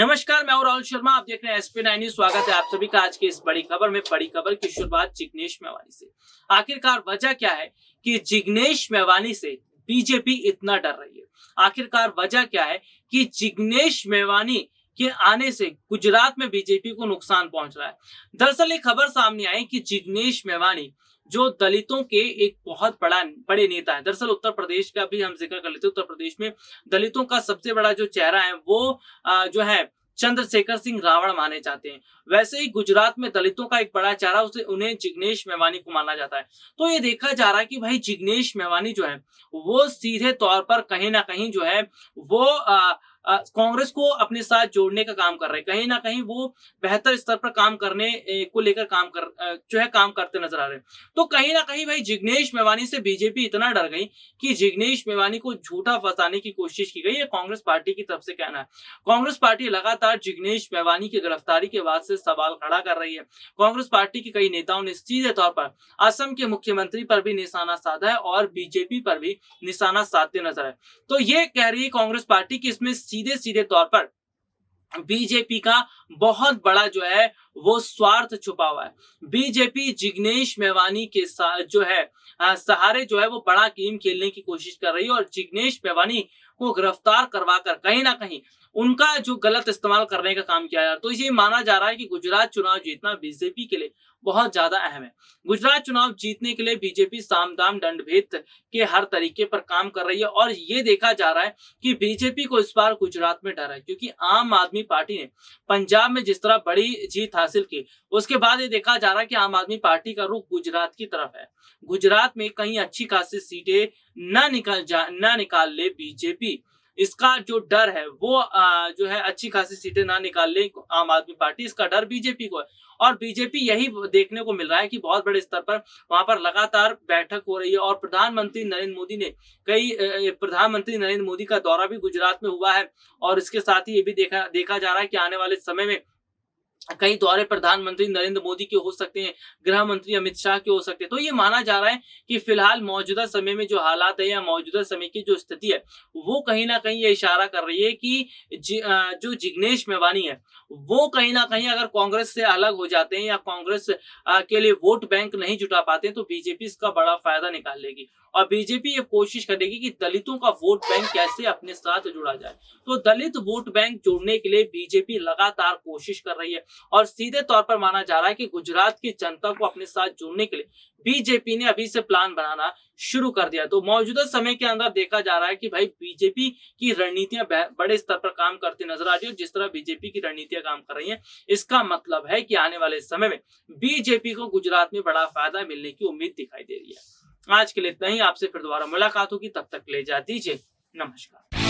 नमस्कार, मैं हूं राहुल शर्मा। आप देख रहे हैं SP9 न्यूज। स्वागत है आप सभी का आज के इस बड़ी खबर में। बड़ी खबर की शुरुआत जिग्नेश मेवानी से। आखिरकार वजह क्या है कि जिग्नेश मेवानी से बीजेपी इतना डर रही है? आखिरकार वजह क्या है कि जिग्नेश मेवानी के आने से गुजरात में बीजेपी को नुकसान पहुंच रहा है? दरअसल एक खबर सामने आई कि जिग्नेश मेवानी जो दलितों के एक बहुत बड़े नेता है। दरअसल उत्तर प्रदेश का भी हम जिक्र कर लेते हैं। उत्तर प्रदेश में दलितों का सबसे बड़ा जो चेहरा है वो जो है चंद्रशेखर सिंह रावण माने जाते हैं। वैसे ही गुजरात में दलितों का एक बड़ा चेहरा उन्हें जिग्नेश मेवानी को माना जाता है। तो ये देखा जा रहा है कि भाई जिग्नेश मेवानी जो है वो सीधे तौर पर कहीं ना कहीं जो है वो कांग्रेस को अपने साथ जोड़ने का काम कर रहे हैं। कहीं ना कहीं वो बेहतर स्तर पर काम करने को लेकर काम करते नजर आ रहे हैं। तो कहीं ना कहीं भाई जिग्नेश मेवानी से बीजेपी इतना डर गई कि जिग्नेश मेवानी को झूठा फंसाने की कोशिश की गई है। कांग्रेस पार्टी की तरफ से कहना है। कांग्रेस पार्टी लगातार जिग्नेश मेवानी की गिरफ्तारी के बाद से सवाल खड़ा कर रही है। कांग्रेस पार्टी के कई नेताओं ने सीधे तौर पर असम के मुख्यमंत्री पर भी निशाना साधा है और बीजेपी पर भी निशाना साधते नजर है। तो ये कह रही है कांग्रेस पार्टी की इसमें सीधे सीधे तौर पर बीजेपी का बहुत बड़ा जो है वो स्वार्थ छुपा हुआ है। बीजेपी जिग्नेश मेवानी के साथ जो है सहारे जो है वो बड़ा गेम खेलने की कोशिश कर रही है और जिग्नेश मेवानी को गिरफ्तार करवाकर कहीं ना कहीं उनका जो गलत इस्तेमाल करने का काम किया जा रहा है। तो ये माना जा रहा है कि गुजरात चुनाव जीतना बीजेपी के लिए बहुत ज्यादा अहम है। गुजरात चुनाव जीतने के लिए बीजेपी साम दाम दंड भेद के हर तरीके पर काम कर रही है और ये देखा जा रहा है कि बीजेपी को इस बार गुजरात में डर है, क्योंकि आम आदमी पार्टी ने पंजाब में जिस तरह बड़ी जीत हासिल की, उसके बाद ये देखा जा रहा है कि आम आदमी पार्टी का रुख गुजरात की तरफ है। गुजरात में कहीं अच्छी खासी सीटें ना निकाल ले बीजेपी, इसका जो डर है वो जो है अच्छी खासी सीटें ना निकाल ले आम आदमी पार्टी, इसका डर बीजेपी को है। और बीजेपी यही देखने को मिल रहा है कि बहुत बड़े स्तर पर वहां पर लगातार बैठक हो रही है और प्रधानमंत्री नरेंद्र मोदी का दौरा भी गुजरात में हुआ है। और इसके साथ ही ये भी देखा जा रहा है कि आने वाले समय में कई दौरे प्रधानमंत्री नरेंद्र मोदी के हो सकते हैं, गृह मंत्री अमित शाह के हो सकते हैं। तो ये माना जा रहा है कि फिलहाल मौजूदा समय में जो हालात है या मौजूदा समय की जो स्थिति है वो कहीं ना कहीं ये इशारा कर रही है कि जो जिग्नेश मेवानी है वो कहीं ना कहीं अगर कांग्रेस से अलग हो जाते हैं या कांग्रेस के लिए वोट बैंक नहीं जुटा पाते हैं तो बीजेपी इसका बड़ा फायदा निकाल लेगी और बीजेपी ये कोशिश करेगी कि दलितों का वोट बैंक कैसे अपने साथ जुड़ा जाए। तो दलित वोट बैंक जोड़ने के लिए बीजेपी लगातार कोशिश कर रही है और सीधे तौर पर माना जा रहा है कि गुजरात की जनता को अपने साथ जोड़ने के लिए बीजेपी ने अभी से प्लान बनाना शुरू कर दिया। तो मौजूदा समय के अंदर देखा जा रहा है कि भाई बीजेपी की रणनीतियां बड़े स्तर पर काम करती नजर आ रही है। जिस तरह बीजेपी की रणनीतियां काम कर रही हैं, इसका मतलब है कि आने वाले समय में बीजेपी को गुजरात में बड़ा फायदा मिलने की उम्मीद दिखाई दे रही है। आज के लिए इतना ही। आपसे फिर दोबारा मुलाकात होगी, तब तक ले जा दीजिए नमस्कार।